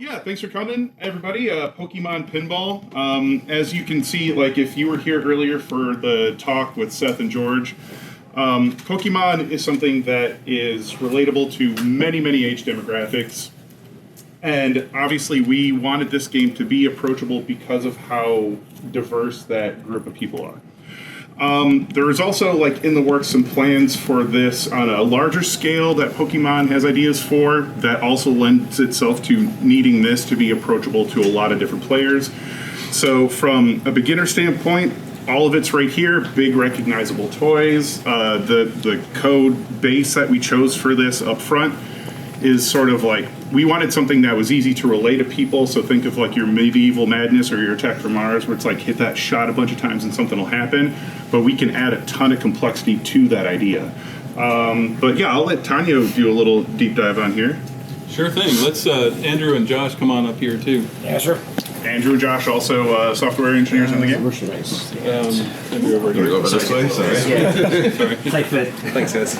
Yeah, thanks for coming, everybody. Pokemon Pinball. As you can see, like if you were here earlier for the talk with Seth and George, Pokemon is something that is relatable to many, many age demographics. And obviously, we wanted this game to be approachable because of how diverse that group of people are. There is also, like, in the works some plans for this on a larger scale that Pokemon has ideas for that also lends itself to needing this to be approachable to a lot of different players. So from a beginner standpoint, all of it's right here, big recognizable toys. The code base that we chose for this up front is sort of like, we wanted something that was easy to relate to people, so think of like your Medieval Madness or your Attack from Mars, where it's like hit that shot a bunch of times and something will happen, but we can add a ton of complexity to that idea. But yeah, I'll let Tanio do a little deep dive on here. Sure thing. Let's Andrew and Josh come on up here too. Yeah, sure. Andrew and Josh, also software engineers in the game. Andrew over here. Go over this way. Sorry. Tight fit. Thanks, guys.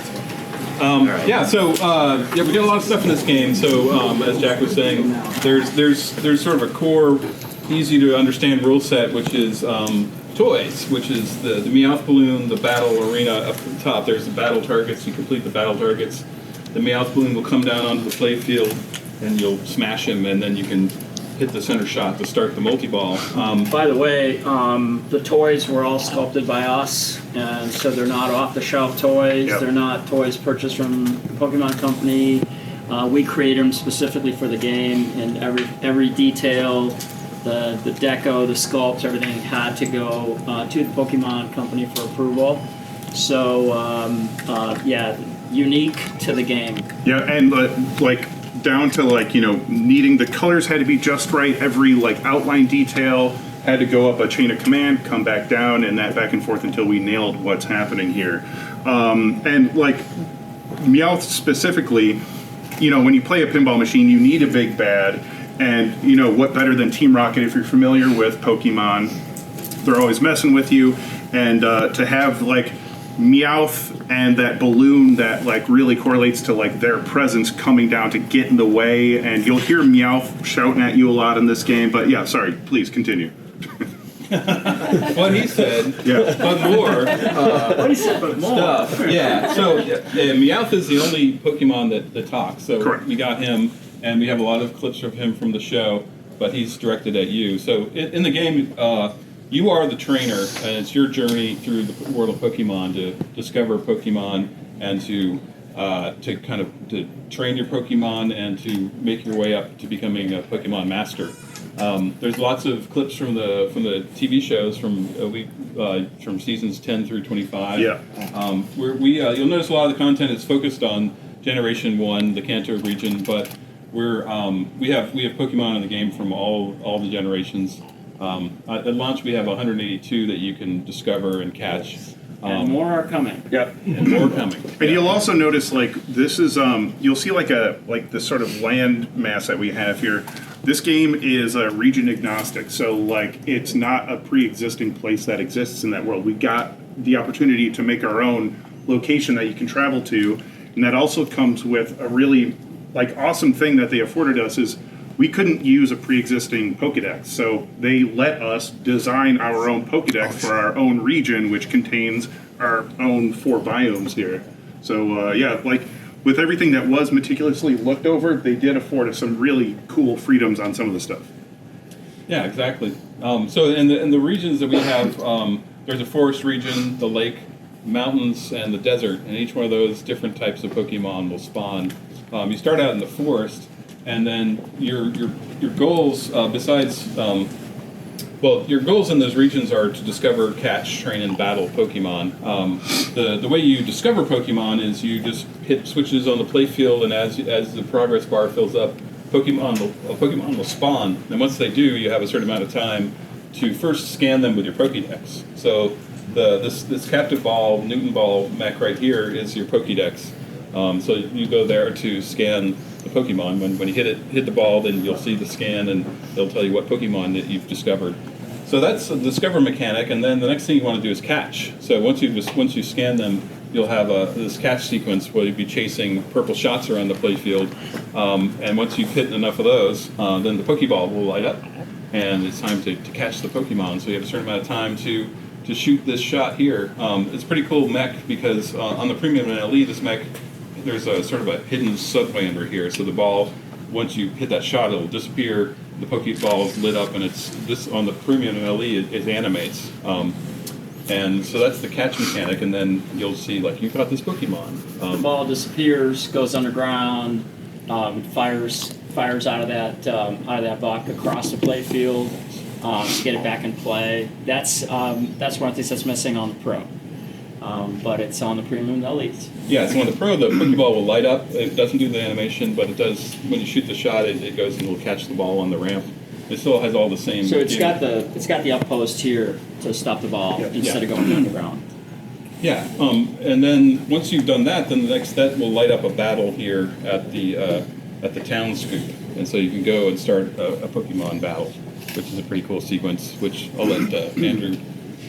Yeah, so we got a lot of stuff in this game. So as Jack was saying, there's sort of a core, easy to understand rule set, which is toys, which is the Meowth balloon, the battle arena up at the top. There's the battle targets. You complete the battle targets. The Meowth balloon will come down onto the playfield, and you'll smash him, and then you can hit the center shot to start the multi-ball. By the way, the toys were all sculpted by us, and so they're not off-the-shelf toys. Yep. They're not toys purchased from the Pokemon Company. We created them specifically for the game, and every detail, the deco, the sculpts, everything had to go to the Pokemon Company for approval. So, yeah, unique to the game. Yeah, and like down to like, you know, needing the colors had to be just right. Every like outline detail had to go up a chain of command, come back down, and that back and forth until we nailed what's happening here. And like Meowth specifically, you know, when you play a pinball machine, you need a big bad. And, you know, what better than Team Rocket if you're familiar with Pokemon? They're always messing with you. And to have, like, Meowth and that balloon that, like, really correlates to, like, their presence coming down to get in the way. And you'll hear Meowth shouting at you a lot in this game. But, yeah, sorry. Please, continue. What he said, Yeah. but more. What he said, but more. Stuff. Yeah, so Meowth is the only Pokemon that talks. So Correct. We got him, and we have a lot of clips of him from the show, but he's directed at you. So in the game, you are the trainer, and it's your journey through the world of Pokemon to discover Pokemon and to train your Pokemon and to make your way up to becoming a Pokemon master. There's lots of clips from the TV shows from seasons 10 through 25. Yeah. You'll notice a lot of the content is focused on Generation 1, the Kanto region, but we have Pokemon in the game from all the generations. At launch, we have 182 that you can discover and catch. And more are coming. Yep. And more coming. And you'll also notice, like, this is, you'll see like this sort of land mass that we have here. This game is region agnostic, so like it's not a pre-existing place that exists in that world. We got the opportunity to make our own location that you can travel to, and that also comes with a really like awesome thing that they afforded us is we couldn't use a pre-existing Pokedex, so they let us design our own Pokedex for our own region, which contains our own 4 biomes here. So yeah, like with everything that was meticulously looked over, they did afford us some really cool freedoms on some of the stuff. Yeah, exactly. So in the regions that we have, there's a forest region, the lake, mountains, and the desert, and each one of those different types of Pokemon will spawn. You start out in the forest, and then your goals, your goals in those regions are to discover, catch, train, and battle Pokemon. The way you discover Pokemon is you just hit switches on the playfield, and as the progress bar fills up, a Pokemon will spawn. And once they do, you have a certain amount of time to first scan them with your Pokédex. So this captive ball, Newton ball mech right here is your Pokédex. So you go there to scan the Pokemon. When you hit the ball, then you'll see the scan, and they'll tell you what Pokemon that you've discovered. So that's the discover mechanic, and then the next thing you want to do is catch. So once you scan them, you'll have this catch sequence where you'll be chasing purple shots around the playfield, and once you've hit enough of those, then the Pokeball will light up, and it's time to catch the Pokemon. So you have a certain amount of time to shoot this shot here. It's a pretty cool mech because on the Premium and LE, this mech, there's a sort of a hidden sublander here. So the ball, once you hit that shot, it'll disappear. The Pokeball is lit up, and it's this on the Premium and LE, it animates. And so that's the catch mechanic, and then you'll see, like, you've got this Pokemon. The ball disappears, goes underground, fires out of that buck across the playfield to get it back in play. That's one of the things that's missing on the Pro. But it's on the Premium and Elites. Yeah, so on the Pro, the Pokeball will light up. It doesn't do the animation, but it does, when you shoot the shot, it goes and will catch the ball on the ramp. It still has all the same. So it's got the outpost here to stop the ball instead of going underground. Yeah, and then once you've done that, then the next step will light up a battle here at the town scoop, and so you can go and start a Pokemon battle, which is a pretty cool sequence. Which I'll let Andrew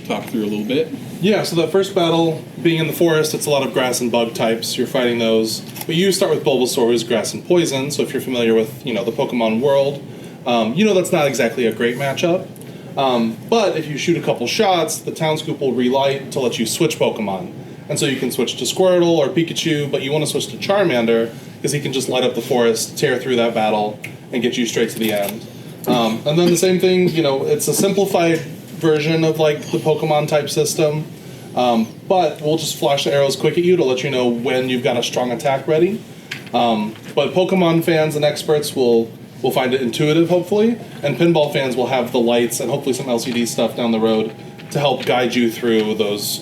talk through a little bit. Yeah, so the first battle, being in the forest, it's a lot of grass and bug types. You're fighting those, but you start with Bulbasaur, who's grass and poison. So if you're familiar with the Pokemon world. That's not exactly a great matchup. But if you shoot a couple shots, the town scoop will relight to let you switch Pokemon. And so you can switch to Squirtle or Pikachu, but you want to switch to Charmander because he can just light up the forest, tear through that battle, and get you straight to the end. And then the same thing, it's a simplified version of like the Pokemon type system. But we'll just flash the arrows quick at you to let you know when you've got a strong attack ready. But Pokemon fans and experts will find it intuitive, hopefully, and pinball fans will have the lights and hopefully some LCD stuff down the road to help guide you through those,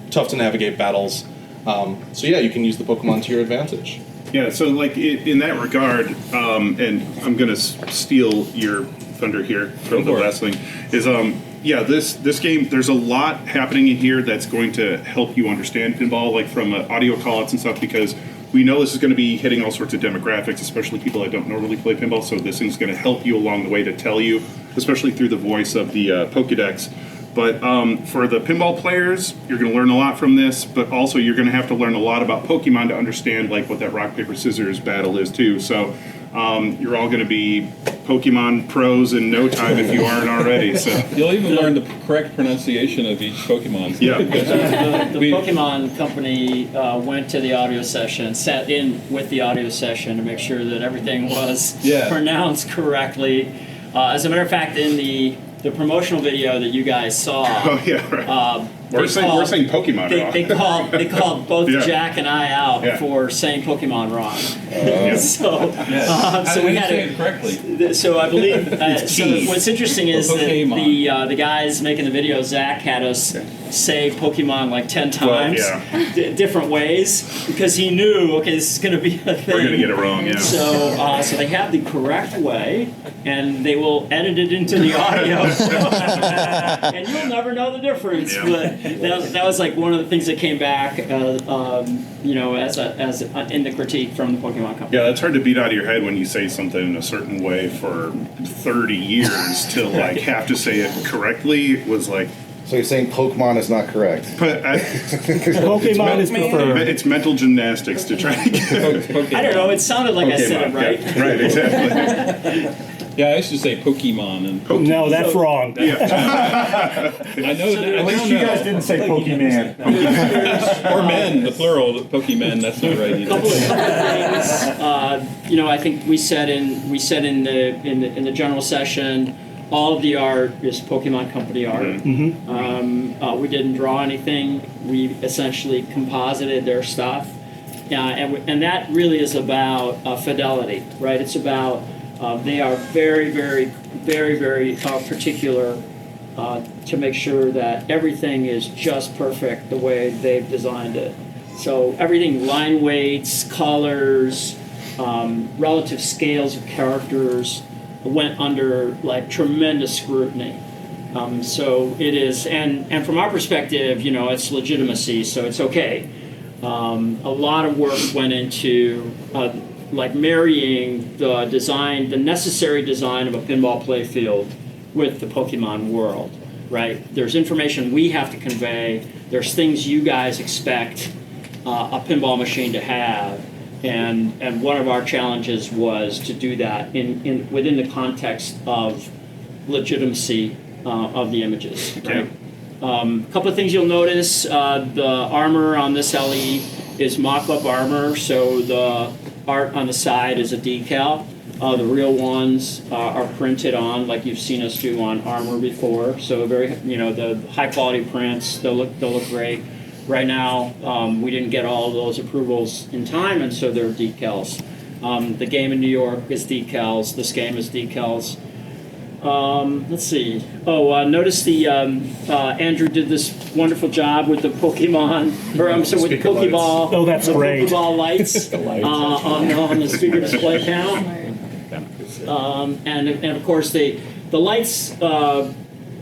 tough to navigate battles. So yeah, you can use the Pokemon to your advantage. Yeah, so like in that regard, and I'm going to steal your thunder here from the last thing, is this game, there's a lot happening in here that's going to help you understand pinball, like from audio callouts and stuff, because we know this is going to be hitting all sorts of demographics, especially people that don't normally play pinball, so this thing's going to help you along the way to tell you, especially through the voice of the Pokedex. But for the pinball players, you're going to learn a lot from this, but also you're going to have to learn a lot about Pokemon to understand like what that rock, paper, scissors battle is too. So you're all going to be Pokemon pros in no time if you aren't already. So you'll even learn the correct pronunciation of each Pokemon. Yeah. The Pokemon company went to the audio session, sat in with the audio session to make sure that everything was pronounced correctly. As a matter of fact, in the promotional video that you guys saw, we're saying Pokemon wrong. They called both Jack and I out for saying Pokemon wrong. So we had it correctly. So I believe. So what's interesting is that the guys making the video, Zach, had us say Pokemon like 10 times, different ways, because he knew, this is going to be a thing. We're going to get it wrong. Yeah. So they have the correct way, and they will edit it into the audio, and you'll never know the difference. Yeah. But that was like one of the things that came back, as in the critique from the Pokemon company. Yeah, that's hard to beat out of your head when you say something in a certain way for 30 years to like have to say it correctly. Was like. So you're saying Pokemon is not correct? Pokemon is preferred. It's mental gymnastics to try to get. I don't know. It sounded like I said it right. Yeah, right, exactly. Yeah, I used to say Pokemon and No, that's wrong. I know that. At least you guys didn't say Pokemon. Or men, the plural, Pokemon. That's not right either. Couple of things. I think we said in the general session, all of the art is Pokemon Company art. Mm-hmm. We didn't draw anything. We essentially composited their stuff, and that really is about fidelity, right? It's about they are very, very, very, very particular to make sure that everything is just perfect the way they've designed it. So everything, line weights, colors, relative scales of characters, went under like tremendous scrutiny. So it is, and from our perspective, it's legitimacy, so it's okay. A lot of work went into like marrying the design, the necessary design of a pinball playfield with the Pokemon world, right? There's information we have to convey. There's things you guys expect, a pinball machine to have. And one of our challenges was to do that in within the context of legitimacy of the images. Right? A couple of things you'll notice: the armor on this LE is mock-up armor, so the art on the side is a decal. The real ones are printed on, like you've seen us do on armor before. So very, the high-quality prints. They'll look great. Right now, we didn't get all of those approvals in time, and so they're decals. The game in New York is decals. This game is decals. Let's see. Notice the Andrew did this wonderful job with the Pokemon, with the Pokeball. Oh, that's great. Pokeball lights on the speaker display panel. And of course the lights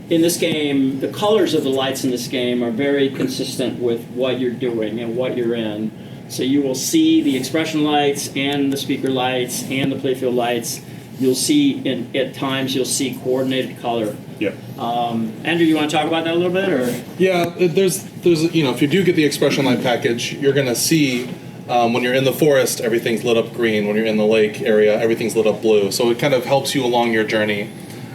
in this game, the colors of the lights in this game are very consistent with what you're doing and what you're in. So you will see the expression lights and the speaker lights and the playfield lights. You'll see at times you'll see coordinated color. Yep. Andrew, you want to talk about that a little bit, or? Yeah, there's if you do get the expression light package, you're gonna see when you're in the forest, everything's lit up green. When you're in the lake area, everything's lit up blue. So it kind of helps you along your journey.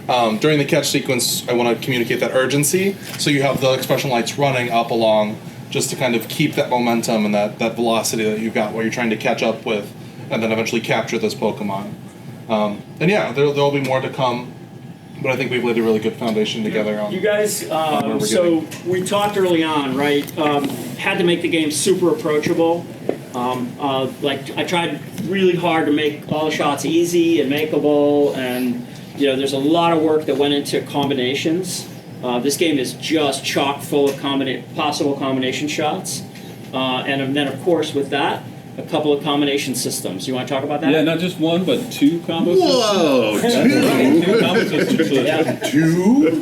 During the catch sequence, I want to communicate that urgency, so you have the expression lights running up along, just to kind of keep that momentum and that velocity that you've got while you're trying to catch up with, and then eventually capture this Pokemon. And yeah, there'll be more to come, but I think we've laid a really good foundation together on. You guys, so we talked early on, right? Had to make the game super approachable. I tried really hard to make all the shots easy and makeable, and there's a lot of work that went into combinations. This game is just chock full of possible combination shots, and then of course with that, a couple of combination systems. You want to talk about that? Yeah, not just one, but two combo Whoa, systems. Two combo systems. So Yeah.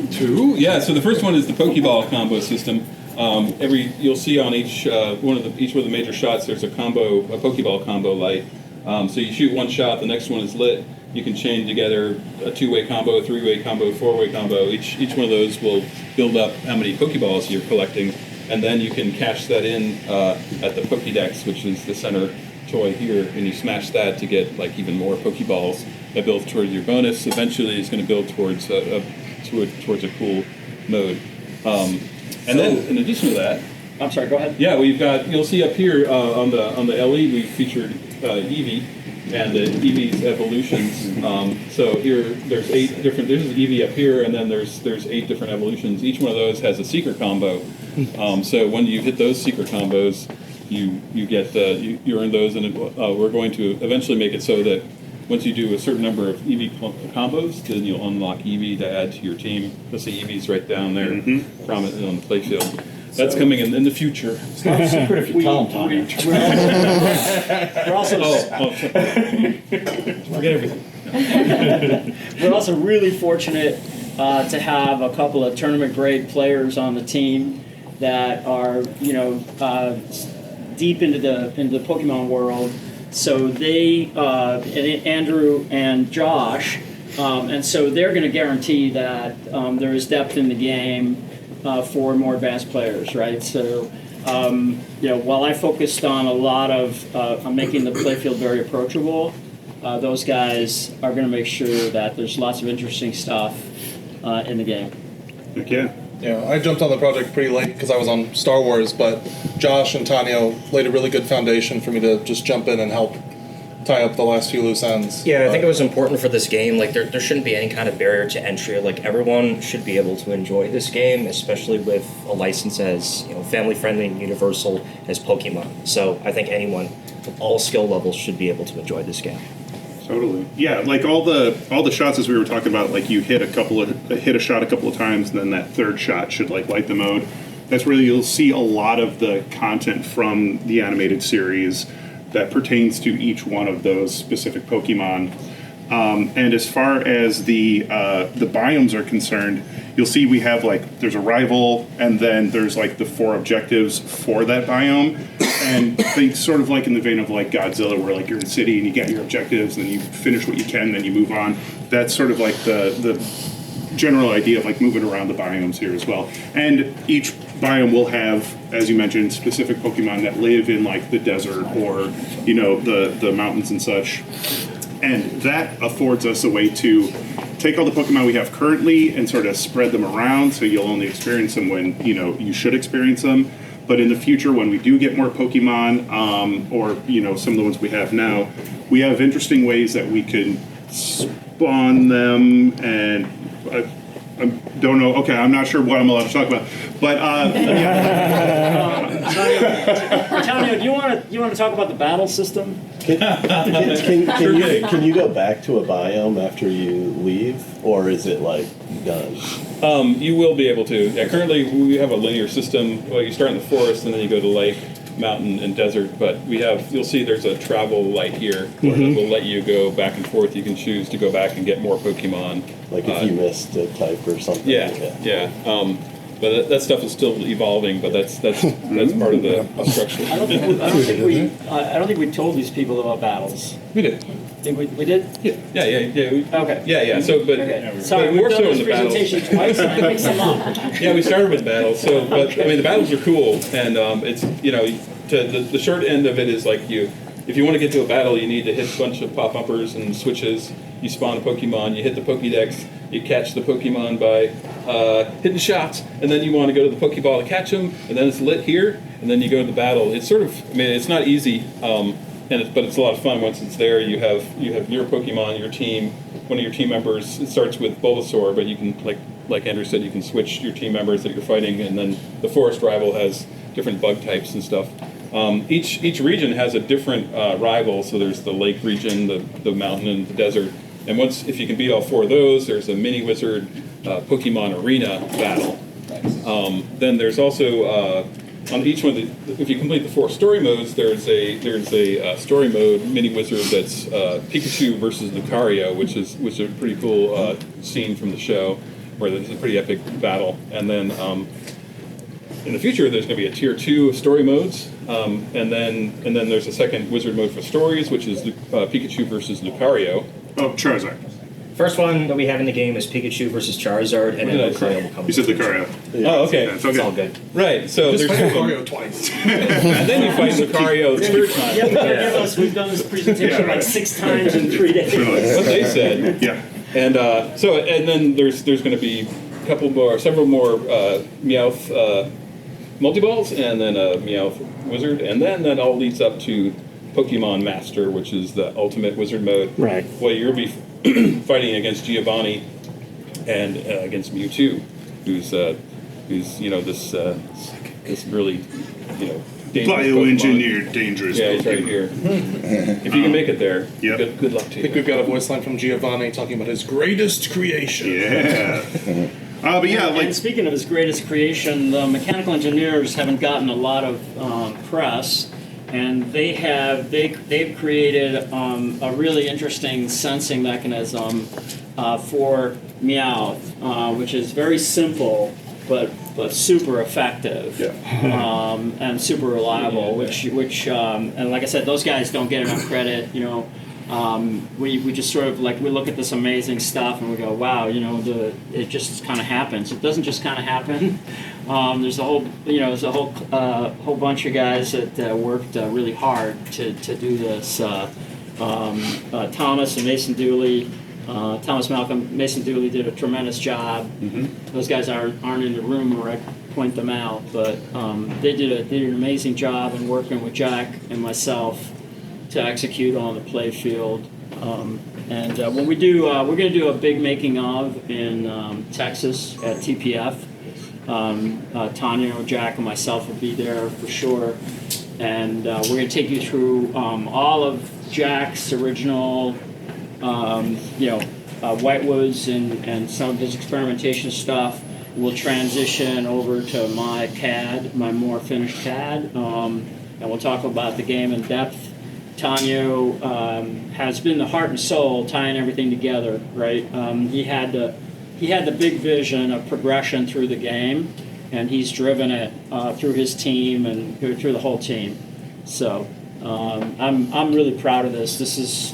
Two? Yeah, so the first one is the Pokeball combo system. You'll see on each one of the major shots, there's a Pokeball combo light. So you shoot one shot, the next one is lit. You can chain together a two-way combo, a three-way combo, four-way combo. Each one of those will build up how many Pokeballs you're collecting, and then you can cash that in at the Pokédex, which is the center toy here, and you smash that to get even more Pokeballs. That builds towards your bonus. Eventually, it's going to build towards a cool mode. And then, in addition to that, I'm sorry. Go ahead. yeah, you'll see up here on the LE we featured Eevee and the Eevee's evolutions. So here there's 8 different. There's Eevee up here, and then there's 8 different evolutions. Each one of those has a secret combo. So when you hit those secret combos, you get you earn those, and we're going to eventually make it so that once you do a certain number of Eevee combos, then you'll unlock Eevee to add to your team. You'll see Eevee's right down there, prominent on the playfield. That's coming in the future. It's not a secret if you tell them, Tommy. We're also Forget everything. we're also really fortunate to have a couple of tournament grade players on the team that are deep into the Pokemon world. So they Andrew and Josh, and so they're going to guarantee that there is depth in the game for more advanced players, right? So, while I focused on a lot of on making the playfield very approachable, those guys are going to make sure that there's lots of interesting stuff in the game. Okay. Yeah, I jumped on the project pretty late because I was on Star Wars, but Josh and Tanio laid a really good foundation for me to just jump in and help tie up the last few loose ends. Yeah, I think it was important for this game. There shouldn't be any kind of barrier to entry. Everyone should be able to enjoy this game, especially with a license as family-friendly and universal as Pokemon. So I think anyone with all skill levels should be able to enjoy this game. Totally. Yeah, all the shots as we were talking about, you hit a shot a couple of times, and then that third shot should light the mode. That's where you'll see a lot of the content from the animated series that pertains to each one of those specific Pokemon. And as far as the biomes are concerned, you'll see we have there's a rival, and then there's the 4 objectives for that biome, and they sort of in the vein of Godzilla, where you're in a city and you get your objectives, and then you finish what you can, then you move on. That's sort of the general idea of moving around the biomes here as well. And each biome will have, as you mentioned, specific Pokemon that live in like the desert or the mountains and such, and that affords us a way to take all the Pokemon we have currently and sort of spread them around, so you'll only experience them when you should experience them. But in the future, when we do get more Pokemon, or some of the ones we have now, we have interesting ways that we can spawn them. And I don't know. Okay, I'm not sure what I'm allowed to talk about. But Tanio, do you want to talk about the battle system? Can you go back to a biome after you leave, or is it like done? You will be able to. Yeah, currently, we have a linear system. Well, you start in the forest, and then you go to lake, mountain, and desert. But you'll see there's a travel light here where it will let you go back and forth. You can choose to go back and get more Pokemon. Like if you missed a type or something. Yeah. But that stuff is still evolving. But that's part of the structure. I don't think we told these people about battles. We did. Think we did? Yeah. Okay. Yeah. So, but Sorry, but we've more done so this in the battles. presentation twice, and I mixed them up. Yeah, we started with battles. So, but I mean, the battles are cool, and it's the short end of it is like if you want to get to a battle, you need to hit a bunch of pop-uppers and switches. You spawn a Pokemon, you hit the Pokédex, you catch the Pokemon by hitting shots, and then you want to go to the Pokeball to catch them, and then it's lit here, and then you go to the battle. It's sort of, it's not easy, but it's a lot of fun once it's there. You have your Pokemon, your team, one of your team members. It starts with Bulbasaur, but you can, like Andrew said, you can switch your team members that you're fighting, and then the forest rival has different bug types and stuff. Each region has a different rival. So there's the lake region, the mountain, and the desert. And if you can beat all four of those, there's a mini wizard Pokemon arena battle. Then there's also on each one, if you complete the 4 story modes, there's a story mode mini wizard that's Pikachu versus Lucario, which is a pretty cool scene from the show, where there's a pretty epic battle. And then in the future, there's going to be a tier 2 of story modes, and then there's a second wizard mode for stories, which is Pikachu versus Lucario. Oh, Charizard. First one that we have in the game is Pikachu versus Charizard, and then Lucario will come. You said Lucario. Oh, okay. That's It's all good. Right, so Just there's fight two of them. Lucario twice. And then you fight Lucario the third time. We've done this presentation like 6 times in 3 days. What they said. Yeah. And and then there's going to be several more Meowth multi-balls, and then a Meowth wizard, and then that all leads up to Pokemon Master, which is the ultimate wizard mode. Right. Well, you'll be fighting against Giovanni and against Mewtwo, who's this really dangerous Bioengineered dangerous. Yeah, he's right here. If you can make it there, Yep. good luck to I you. think we've got a voice line from Giovanni talking about his greatest creation. Yeah. But yeah, And speaking of his greatest creation, the mechanical engineers haven't gotten a lot of press, and they've created a really interesting sensing mechanism for Meowth, which is very simple but super effective, and super reliable. Which and like I said, those guys don't get enough credit. We just sort of we look at this amazing stuff and we go, wow, it just kind of happens. It doesn't just kind of happen. There's a whole bunch of guys that worked really hard to do this. Thomas and Mason Dooley, Thomas Malcolm, Mason Dooley did a tremendous job. Mm-hmm. Those guys aren't in the room where I point them out, but they did an amazing job in working with Jack and myself to execute on the Playfield. And when we do, we're going to do a big making of in Texas at TPF. Tanio, Jack, and myself will be there for sure. And we're going to take you through all of Jack's original, Whitewoods and some of his experimentation stuff. We'll transition over to my CAD, my more finished CAD, and we'll talk about the game in depth. Tanio has been the heart and soul tying everything together, right? He had the big vision of progression through the game, and he's driven it through his team and through the whole team. So I'm really proud of this. This is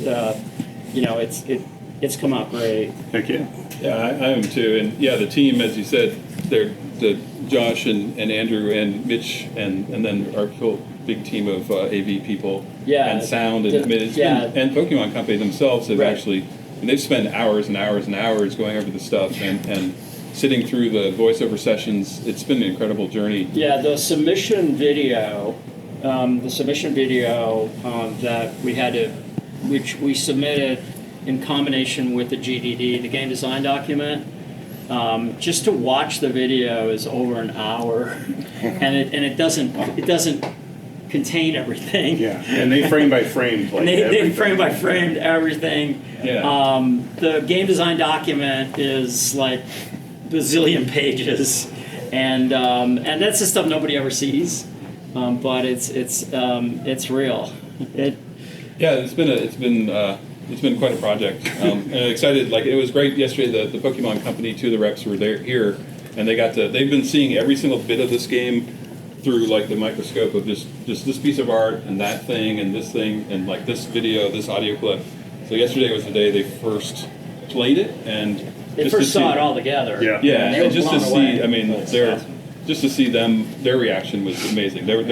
it's come out great. Heck yeah. Yeah, I am too. And yeah, the team, as you said, the Josh and Andrew and Mitch and then our whole big team of AV people and sound and and Pokemon Company themselves have actually, and they've spent hours and hours and hours going over the stuff and sitting through the voiceover sessions. It's been an incredible journey. Yeah, the submission video that we had to, which we submitted in combination with the GDD, the game design document. Just to watch the video is over an hour, and it doesn't contain everything. Yeah, and they frame by frame like they frame by framed everything. Yeah. The game design document is like bazillion pages, and that's the stuff nobody ever sees, but it's real. It's been quite a project, and excited. Like, it was great yesterday. The Pokemon Company, two of the reps were here, and they've been seeing every single bit of this game through like the microscope of just this piece of art and that thing and this thing and like this video, this audio clip. So yesterday was the day they first played it, and they first saw it all together. Yeah, and just to see. away. I mean, just to see their reaction was amazing. They were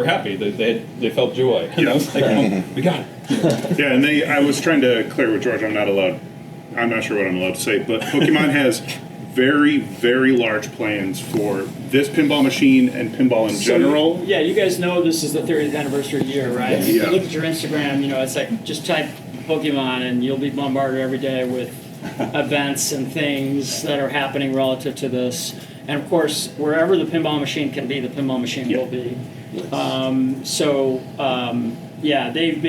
happy. They felt joy. You know, it's like, oh, we got it. Yeah, and I was trying to clear with George. I'm not sure what I'm allowed to say, but Pokemon has very, very large plans for this pinball machine and pinball in general. Yeah, you guys know this is the 30th anniversary year, right? Yeah. If you look at your Instagram, it's like just type Pokemon and you'll be bombarded every day with events and things that are happening relative to this. And of course, wherever the pinball machine can be, the pinball machine will be. They've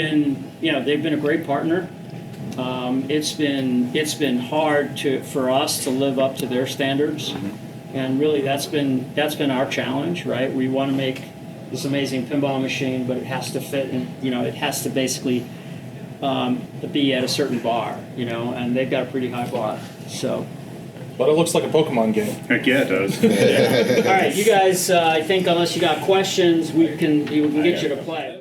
been a great partner. It's been hard for us to live up to their standards, and really that's been our challenge, right? We want to make this amazing pinball machine, but it has to fit, and it has to basically be at a certain bar, and they've got a pretty high bar. So. But it looks like a Pokemon game. Heck yeah, it does. All right, you guys. I think unless you got questions, we can get you to play.